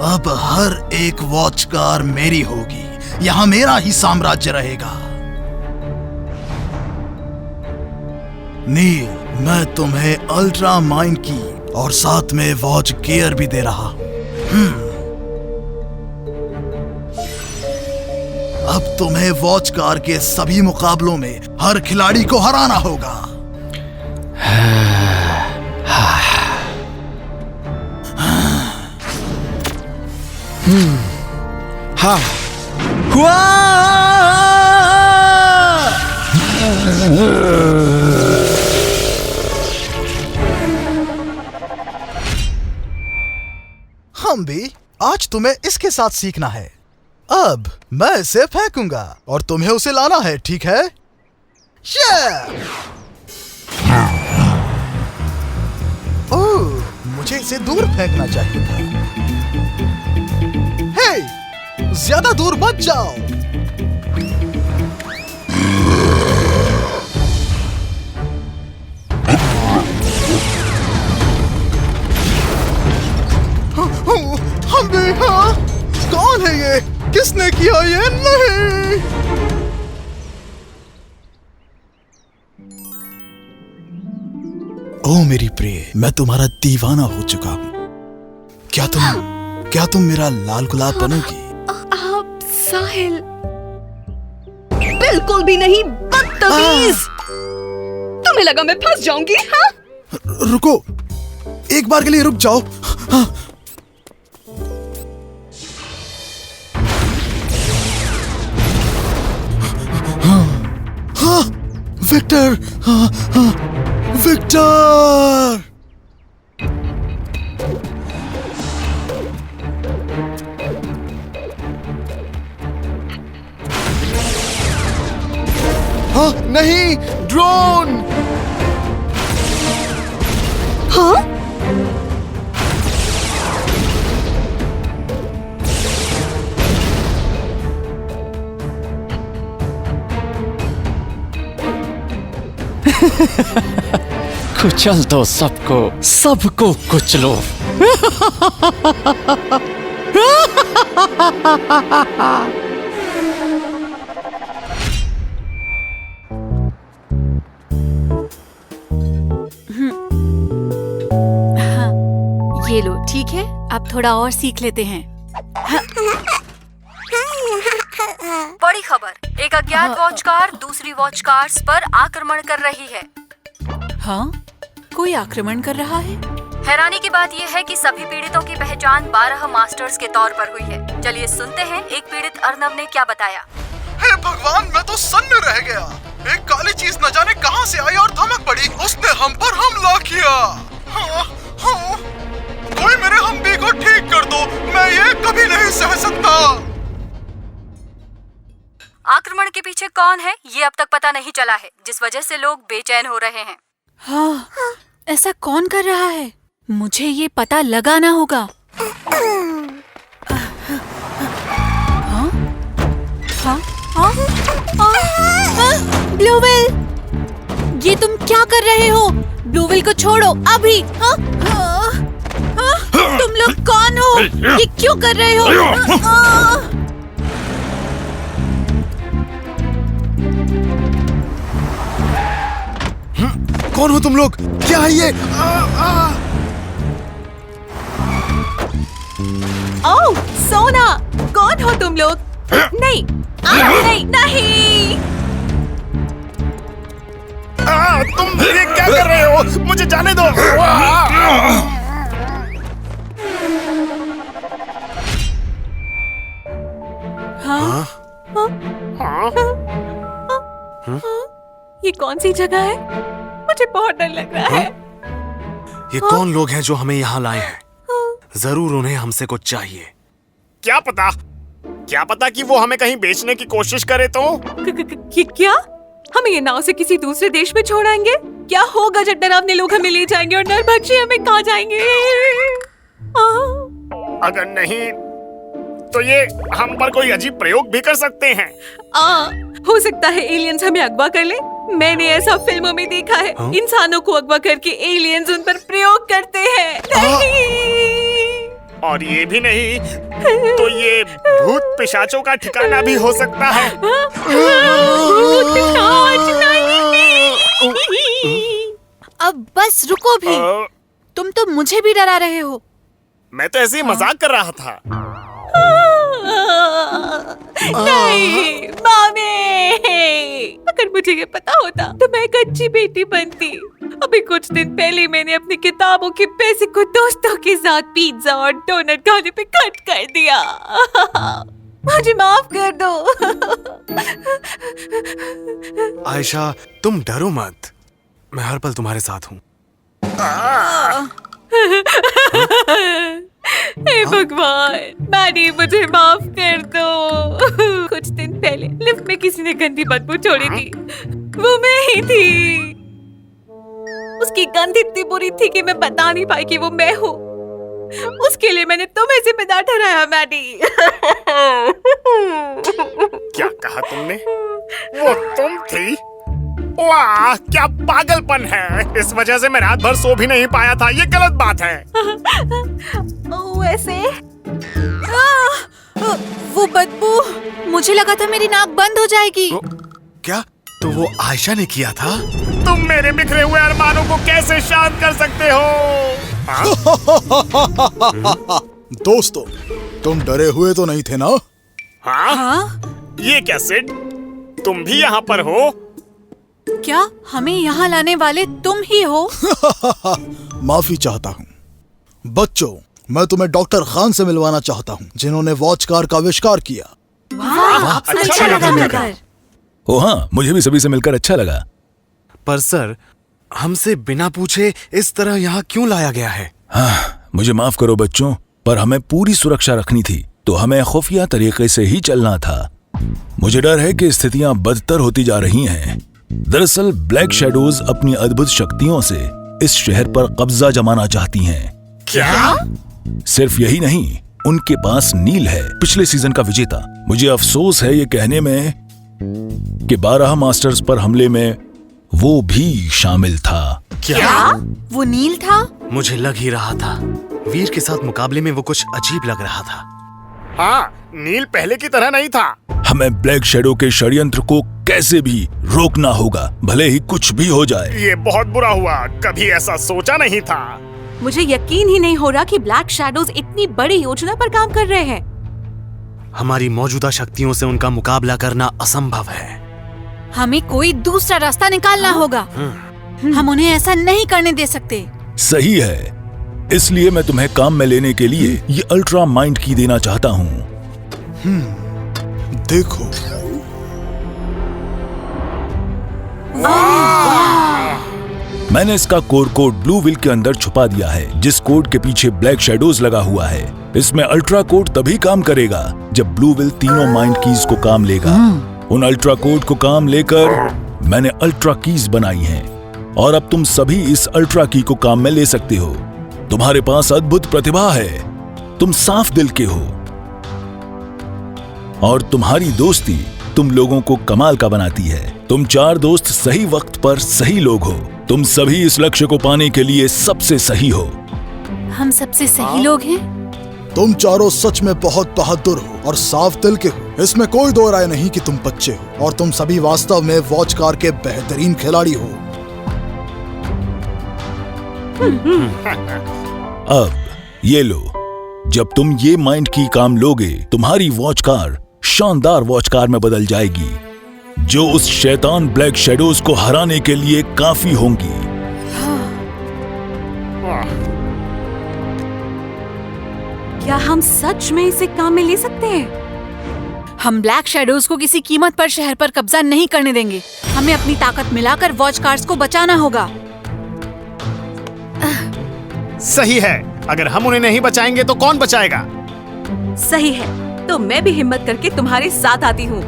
अब हर एक watch car मेरी होगी। यहाँ मेरा ही साम्राज्य रहेगा। नील, मैं तुम्हें अल्ट्रा माइंड की और साथ में वॉच गियर भी दे रहा। अब तुम्हें वॉच कार के सभी मुकाबलों में हर खिलाड़ी को हराना होगा। हाँ। हुआ। हम भी आज तुम्हें इसके साथ सीखना है। अब मैं इसे फेंकूंगा और तुम्हें उसे लाना है, ठीक है? ओह, मुझे इसे दूर फेंकना चाहिए था। हे, ज्यादा दूर मत जाओ। हम भी, हाँ? कौन है ये? किसने किया ये? नहीं। ओ मेरी प्रिय, मैं तुम्हारा दीवाना हो चुका हूँ। क्या तुम मेरा लाल गुलाब बनोगी? आप साहिल, बिल्कुल भी नहीं, बदतमीज। तुम्हें लगा मैं फंस जाऊंगी? हाँ? रुको, एक बार के लिए रुक जाओ। हाँ। हाँ, विक्टर, हाँ, हाँ, विक्टर। हाँ, नहीं, ड्रोन। हाँ? कुचल दो सबको कुचलो। ये लो, ठीक है? अब थोड़ा और सीख लेते हैं। बड़ी खबर, एक अज्ञात वॉच कार दूसरी वॉच कार्स पर आक्रमण कर रही है। हाँ? कोई आक्रमण कर रहा है? हैरानी की बात यह है कि सभी पीड़ितों की पहचान 12 मास्टर्स के तौर पर हुई है। चलिए सुनते हैं एक पीड़ित अर्नब ने क्या बताया। हे भगवान, मैं तो सन्न रह गया। एक काली चीज न जाने कहां से आई और धमक पड़ी। उसने हम पर हमला किया। हाँ, हाँ। कोई मेरे हम्बी को ठीक कर दो, मैं ये कभी नहीं सह सकता। आक्रमण के पीछे कौन है ये अब तक पता नहीं चला है, जिस वजह से लोग बेचैन हो रहे हैं। हाँ, ऐसा कौन कर रहा है? मुझे ये पता लगाना होगा। हाँ? हाँ? हाँ? ब्लूवेल, ये तुम क्या कर रहे हो? ब्लूवेल को छोड़ो अभी। हाँ? तुम लोग कौन हो? ये क्यों कर रहे हो? कौन हो तुम लोग? क्या है ये? ओह, सोना, कौन हो तुम लोग? नहीं, नहीं, नहीं। तुम ये क्या कर रहे हो? मुझे जाने दो। हाँ? ये कौन सी जगह है? मुझे बहुत डर लग रहा है। ये कौन लोग हैं जो हमें यहाँ लाए हैं? जरूर उन्हें हमसे कुछ चाहिए। क्या पता कि वो हमें कहीं बेचने की कोशिश करे तो? क्या? हमें ये नाव से किसी दूसरे देश में छोड़ाएंगे? क्या होगा जब डरावने लोग हमें ले जाएंगे और नरभक्षी हमें कहाँ जाएंगे? अगर नहीं तो ये हम पर कोई अजीब प्रयोग भी कर सकते हैं। हो सकता है एलियंस हमें अगवा कर ले। मैंने ऐसा फिल्मों में देखा है। इंसानों को अगवा करके एलियंस उन पर प्रयोग करते हैं। नहीं। और ये भी नहीं तो ये भूत पिशाचों का ठिकाना भी हो सकता है। अब बस रुको भी। तुम तो मुझे भी डरा रहे हो। मैं तो ऐसे ही मजाक कर रहा था। नहीं मामी, अगर मुझे ये पता होता तो मैं एक अच्छी बेटी बनती। अभी कुछ दिन पहले मैंने अपनी किताबों के पैसे को दोस्तों के साथ पिज्जा और डोनट खाने पे खर्च कर दिया। मुझे माफ कर दो। आयशा, तुम डरो मत, मैं हर पल तुम्हारे साथ हूँ। हे भगवान, मैडी मुझे माफ कर दो। कुछ दिन पहले लिफ्ट में किसी ने गंदी बदबू छोड़ी थी, वो मैं ही थी। उसकी गंध इतनी बुरी थी कि मैं बता नहीं पाई कि वो मैं हूँ। उसके लिए मैंने तुम्हें जिम्मेदार ठहराया मैडी। क्या कहा तुमने? वो तुम थी? वाह, क्या पागलपन है। इस वजह से मैं रात भर सो भी नहीं पाया था। ये गलत बात है। वैसे वो बदबू, मुझे लगा था मेरी नाक बंद हो जाएगी। क्या? तो वो आयशा ने किया था? तुम मेरे बिखरे हुए अरमानों को कैसे शांत कर सकते हो? दोस्तों, तुम डरे हुए तो नहीं थे ना? हाँ? ये क्या सिड? तुम भी यहाँ पर हो? क्या हमें यहाँ लाने वाले तुम ही हो? माफी चाहता हूँ बच्चों, मैं तुम्हें डॉक्टर खान से मिलवाना चाहता हूँ, जिन्होंने वॉच कार का आविष्कार किया। वाह, अच्छा लगा मिलकर। ओ हाँ, मुझे भी सभी से मिलकर अच्छा लगा। पर सर, हमसे बिना पूछे इस तरह यहाँ क्यों लाया गया है? हाँ, मुझे माफ करो बच्चों, पर हमें पूरी सुरक्षा रखनी थी, तो हमें खुफिया तरीके से ही चलना था। मुझे डर है कि स्थितियां बदतर होती जा रही हैं। दरअसल ब्लैक शैडोज अपनी अद्भुत शक्तियों से इस शहर पर कब्जा जमाना चाहती हैं। क्या? सिर्फ यही नहीं, उनके पास नील है, पिछले सीजन का विजेता। मुझे अफसोस है ये कहने में कि 12 मास्टर्स पर हमले में वो भी शामिल था। क्या? वो नील था? मुझे लग ही रहा था। वीर के साथ मुकाबले में वो कुछ अजीब लग रहा था। हाँ, नील पहले की तरह नहीं था। हमें ब्लैक शैडो के षड्यंत्र को कैसे भी रोकना होगा, भले ही कुछ भी हो जाए। ये बहुत बुरा हुआ, कभी ऐसा सोचा नहीं था। मुझे यकीन ही नहीं हो रहा कि ब्लैक शैडोज इतनी बड़ी योजना पर काम कर रहे हैं। हमारी मौजूदा शक्तियों से उनका मुकाबला करना असंभव है। हमें कोई दूसरा रास्ता निकालना होगा। हम उन्हें ऐसा नहीं करने दे सकते। सही है, इसलिए मैं तुम्हें काम में लेने के लिए ये अल्ट्रा माइंड की देना चाहता हूँ। देखो, मैंने इसका कोड ब्लू विल के अंदर छुपा दिया है, जिस कोड के पीछे ब्लैक शैडोज लगा हुआ है। इसमें अल्ट्रा कोड तभी काम करेगा जब ब्लू विल तीनों माइंड कीज को काम लेगा। उन अल्ट्रा कोड को काम लेकर मैंने अल्ट्रा कीज बनाई हैं, और अब तुम सभी इस अल्ट्रा की को काम में ले सकते हो। तुम्हारे पास अद्भुत प्रतिभा है, तुम साफ दिल के हो, और तुम्हारी दोस्ती तुम लोगों को कमाल का बनाती है। तुम 4 दोस्त सही वक्त पर सही लोग हो। तुम सभी इस लक्ष्य को पाने के लिए सबसे सही हो। हम सबसे सही लोग हैं। तुम चारों सच में बहुत बहादुर हो और साफ दिल के हो। इसमें कोई दो राय नहीं कि तुम बच्चे हो, और तुम सभी वास्तव में वॉच कार के बेहतरीन खिलाड़ी हो। अब ये लो, जब तुम ये माइंड की काम लोगे, तुम्हारी वॉच कार शानदार वॉच कार में बदल जाएगी, जो उस शैतान ब्लैक शैडोज को हराने के लिए काफी होंगी। क्या हम सच में इसे काम में ले सकते हैं? हम ब्लैक शैडोज को किसी कीमत पर शहर पर कब्जा नहीं करने देंगे। हमें अपनी ताकत मिलाकर वॉच कार्स को बचाना होगा। सही है, अगर हम उन्हें नहीं बचाएंगे तो कौन बचाएगा? सही है, तो मैं भी हिम्मत करके तुम्हारे साथ आती हूँ।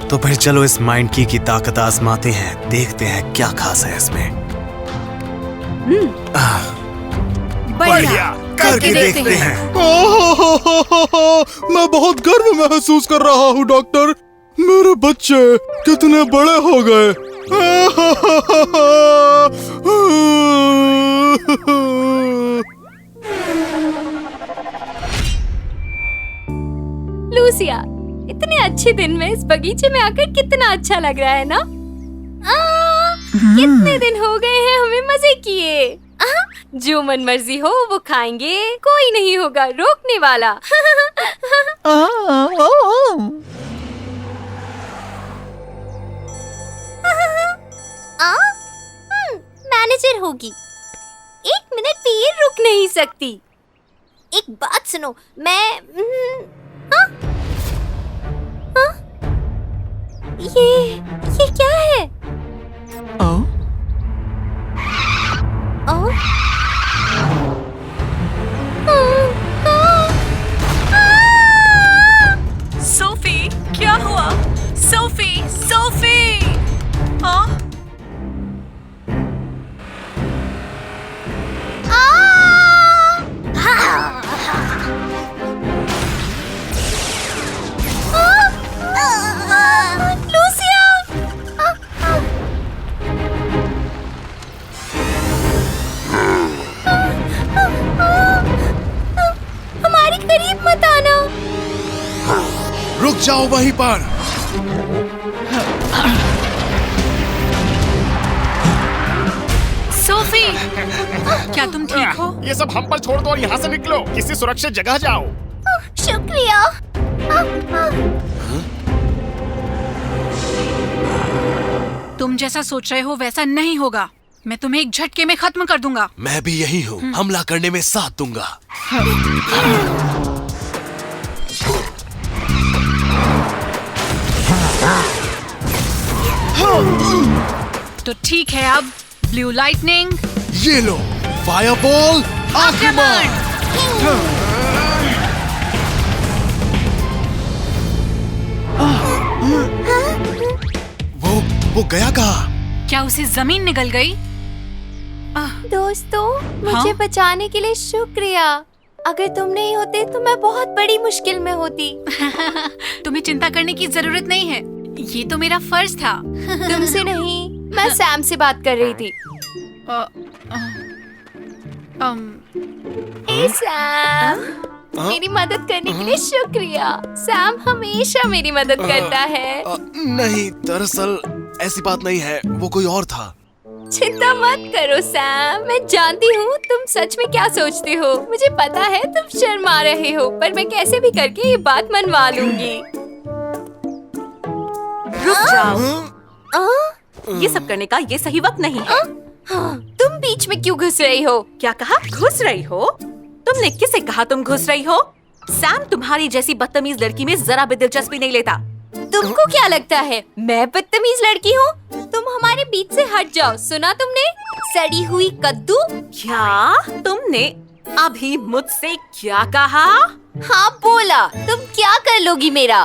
तो फिर चलो इस माइंड की ताकत आजमाते हैं, देखते हैं क्या खास है इसमें। बढ़िया, करके देखते हैं। मैं बहुत गर्व महसूस कर रहा हूँ डॉक्टर। मेरे बच्चे कितने बड़े हो गए। के दिन में इस बगीचे में आकर कितना अच्छा लग रहा है ना। कितने दिन हो गए हैं हमें मजे किए। जो मन मर्जी हो वो खाएंगे, कोई नहीं होगा रोकने वाला। मैनेजर होगी, 1 मिनट भी ये रुक नहीं सकती। एक बात सुनो, मैं ये क्या है? सोफी, क्या हुआ? Sophie, Sophie! हाँ? हमारे करीब मत आना। रुक जाओ वहीं पर। सोफी, क्या तुम ठीक हो? ये सब हम पर छोड़ दो और यहाँ से निकलो, किसी सुरक्षित जगह जाओ। शुक्रिया। तुम जैसा सोच रहे हो वैसा नहीं होगा। मैं तुम्हें एक झटके में खत्म कर दूंगा। मैं भी यही हूँ, हमला करने में साथ दूंगा। तो ठीक है, अब ब्लू लाइटनिंग ये लो, फायरबॉल आक्रमण। वो गया कहाँ? क्या उसे जमीन निगल गई? दोस्तों, मुझे बचाने के लिए शुक्रिया। अगर तुम नहीं होते तो मैं बहुत बड़ी मुश्किल में होती। तुम्हें चिंता करने की जरूरत नहीं है, ये तो मेरा फर्ज था। तुमसे नहीं, मैं सैम से बात कर रही थी। ए सैम, मेरी मदद करने के लिए शुक्रिया। सैम हमेशा मेरी मदद करता है। नहीं, दरअसल ऐसी बात नहीं है, वो कोई और था। चिंता मत करो सैम, मैं जानती हूँ तुम सच में क्या सोचते हो। मुझे पता है तुम शर्मा रहे हो, पर मैं कैसे भी करके ये बात मनवा लूंगी। रुक जाओ। ये सब करने का ये सही वक्त नहीं है। तुम बीच में क्यों घुस रही हो? क्या कहा? घुस रही हो? तुमने किसे कहा तुम घुस रही हो? सैम तुम्हारी जैसी बदतमीज लड़की में जरा भी दिलचस्पी नहीं लेता। तुमको क्या लगता है मैं बदतमीज लड़की हूँ? तुम हमारे बीच से हट जाओ। सुना तुमने? सड़ी हुई कद्दू। क्या तुमने अभी मुझसे क्या कहा? हाँ बोला। तुम क्या कर लोगी मेरा?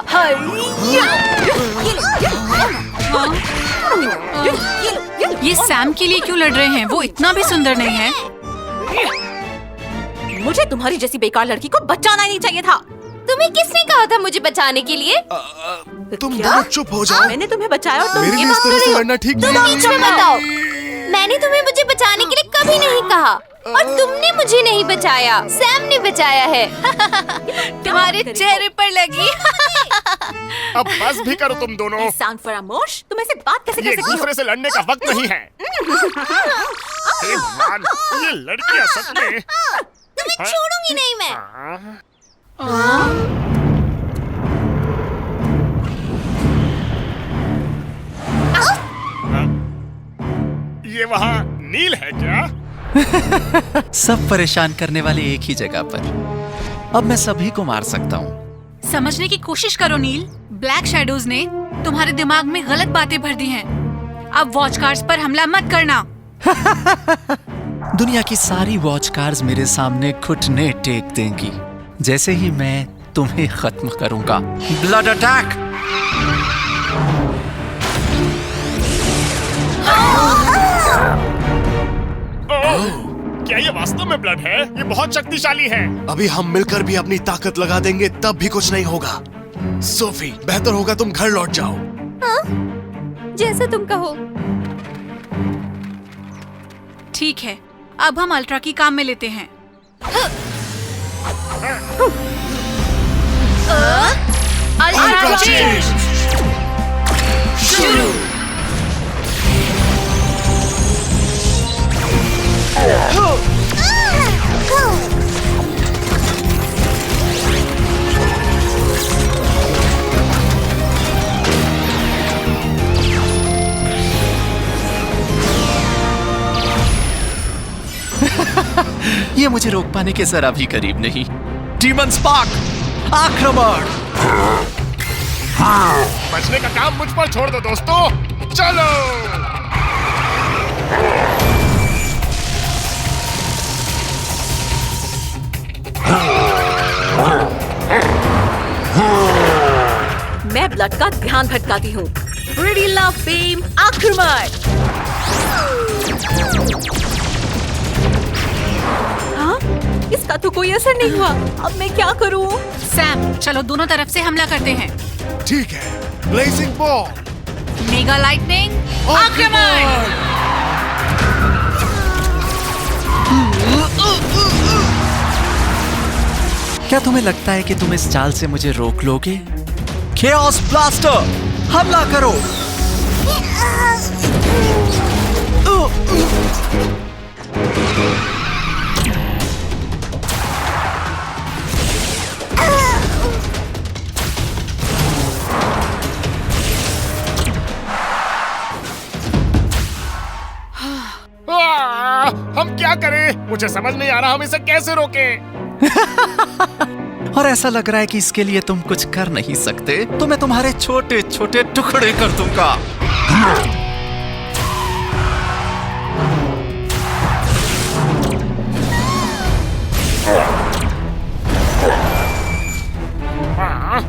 ये सैम के लिए क्यों लड़ रहे हैं? वो इतना भी सुंदर नहीं है। मुझे तुम्हारी जैसी बेकार लड़की को बचाना ही नहीं चाहिए था। तुम्हें किसने कहा था मुझे बचाने के लिए? तुम क्या? दोनों चुप हो जाओ। मैंने तुम्हें बचाया और तुम मेरे ये लिए इस बात तरह कर से रही हो? लड़ना ठीक तुम नहीं। बीच में मत आओ। मैंने तुम्हें मुझे बचाने के लिए कभी नहीं कहा और तुमने मुझे नहीं बचाया, सैम ने बचाया है। तुम्हारे चेहरे पर लगी। अब बस भी करो तुम दोनों। साउंड फरामोश, तुम ऐसे बात कैसे ये कर सकती हो? दूसरे से लड़ने का वक्त नहीं है। हे भगवान, ये लड़कियां सच में। तुम्हें छोड़ूंगी नहीं मैं। ये वहाँ नील है क्या? सब परेशान करने वाले एक ही जगह पर। अब मैं सभी को मार सकता हूँ। समझने की कोशिश करो नील, ब्लैक शैडोज ने तुम्हारे दिमाग में गलत बातें भर दी हैं। अब वॉच कार्स पर हमला मत करना। दुनिया की सारी वॉच कार्स मेरे सामने घुटने टेक देंगी जैसे ही मैं तुम्हें खत्म करूंगा। Blood attack! क्या ये वास्तव में ब्लड है? ये बहुत शक्तिशाली है। अभी हम मिलकर भी अपनी ताकत लगा देंगे तब भी कुछ नहीं होगा। सोफी, बेहतर होगा तुम घर लौट जाओ। जैसा तुम कहो। ठीक है, अब हम अल्ट्रा की काम में लेते हैं। अल्ट्रा चेंज शुरू। ये मुझे रोक पाने के जरा भी करीब नहीं। डीमन स्पार्क आक्रमण। बचने का काम मुझ पर छोड़ दो दोस्तों, चलो। मैं ब्लड का ध्यान भटकाती हूँ। प्रिटी लव बीम आक्रमण। हाँ? इसका तो कोई असर नहीं हुआ। अब मैं क्या करूँ? सैम, चलो दोनों तरफ से हमला करते हैं। ठीक है, ब्लेजिंग बॉल। मेगा लाइटनिंग आक्रमण। क्या तुम्हें लगता है कि तुम इस चाल से मुझे रोक लोगे? केओस ब्लास्टर हमला करो। हम क्या करें? मुझे समझ नहीं आ रहा हम इसे कैसे रोकें। और ऐसा लग रहा है कि इसके लिए तुम कुछ कर नहीं सकते, तो मैं तुम्हारे छोटे छोटे टुकड़े कर दूंगा। हाँ,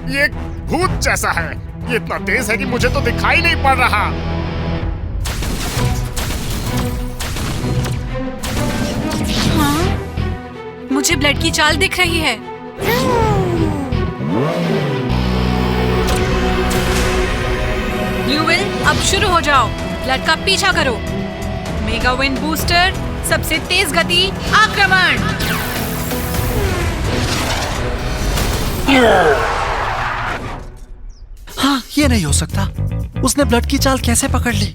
ये एक भूत जैसा है। ये इतना तेज है कि मुझे तो दिखाई नहीं पड़ रहा। मुझे ब्लड की चाल दिख रही है। ब्लू विल, अब शुरू हो जाओ। ब्लड का पीछा करो। मेगा विंड बूस्टर, सबसे तेज गति आक्रमण। हाँ, ये नहीं हो सकता। उसने ब्लड की चाल कैसे पकड़ ली?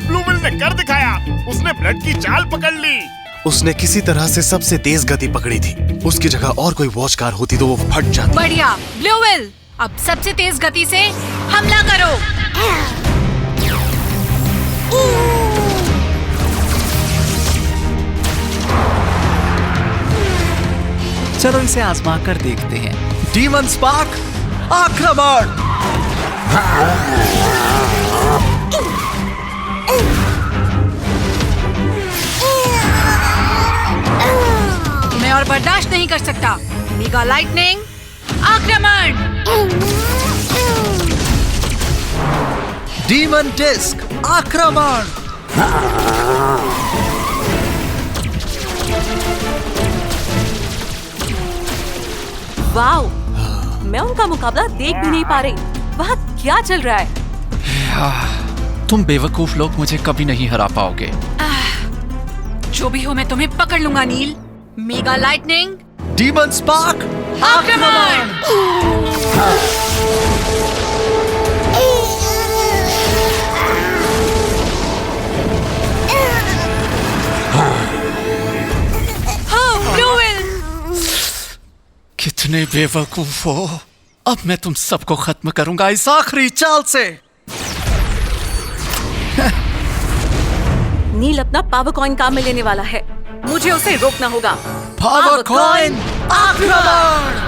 ब्लू विल ने कर दिखाया। उसने ब्लड की चाल पकड़ ली। उसने किसी तरह से सबसे तेज गति पकड़ी थी। उसकी जगह और कोई वॉच कार होती तो वो फट जाती। बढ़िया ब्लू विल, अब सबसे तेज गति से हमला करो। चलो इसे आजमा कर देखते हैं। डीमन स्पार्क आक्रमण। मैं और बर्दाश्त नहीं कर सकता। मेगा लाइटनिंग आक्रमण। डीमन डिस्क आक्रमण। वाओ, मैं उनका मुकाबला देख भी नहीं पा रही। वहाँ क्या चल रहा है? तुम बेवकूफ लोग मुझे कभी नहीं हरा पाओगे। जो भी हो, मैं तुम्हें पकड़ लूंगा नील। मेगा लाइटनिंग डीमन स्पार्क आक्रमण। ब्लू विल, कितने बेवकूफ हो। अब मैं तुम सबको खत्म करूंगा इस आखिरी चाल से। नील अपना पावर कॉइन काम में लेने वाला है। मुझे उसे रोकना होगा। पावर कॉइन आक्रमण।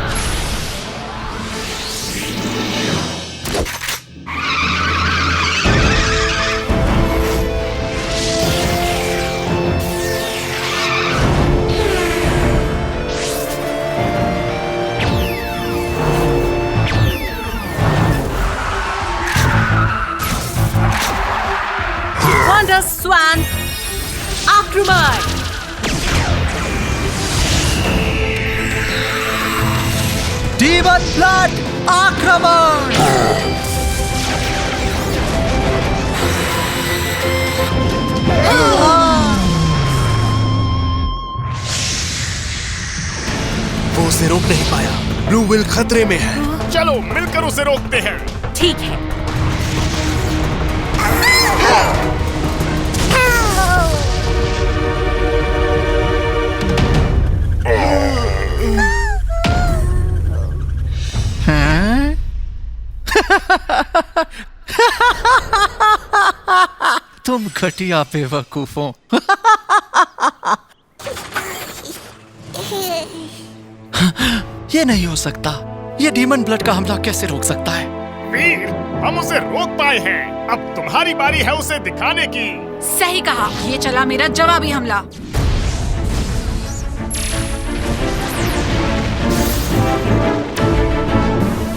वंडर स्वान आक्रमण। डीमन ब्लड आक्रमण। वो उसे रोक नहीं पाया। ब्लू विल खतरे में है। चलो मिलकर उसे रोकते हैं। ठीक है। हैं? तुम घटिया बेवकूफों। ये नहीं हो सकता। ये डीमन ब्लड का हमला कैसे रोक सकता है? वीर, हम उसे रोक पाए हैं। अब तुम्हारी बारी है उसे दिखाने की। सही कहा। ये चला मेरा जवाबी हमला।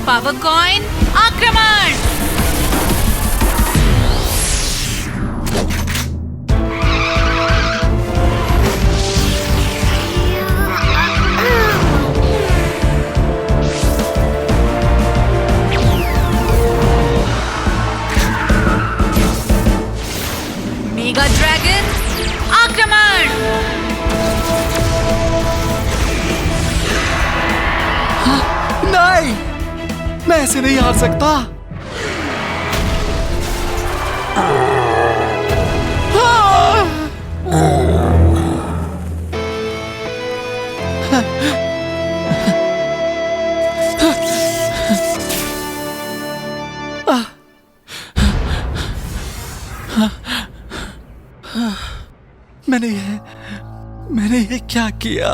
पावर कॉइन आक्रमण। मेगा ड्रैगन आक्रमण। नहीं, मैं ऐसे नहीं हार सकता। मैंने ये क्या किया?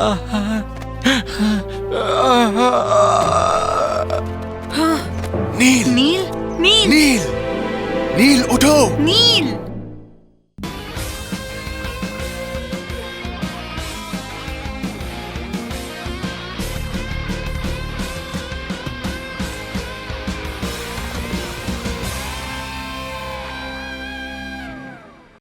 नील नील नील नील नील उठो। नील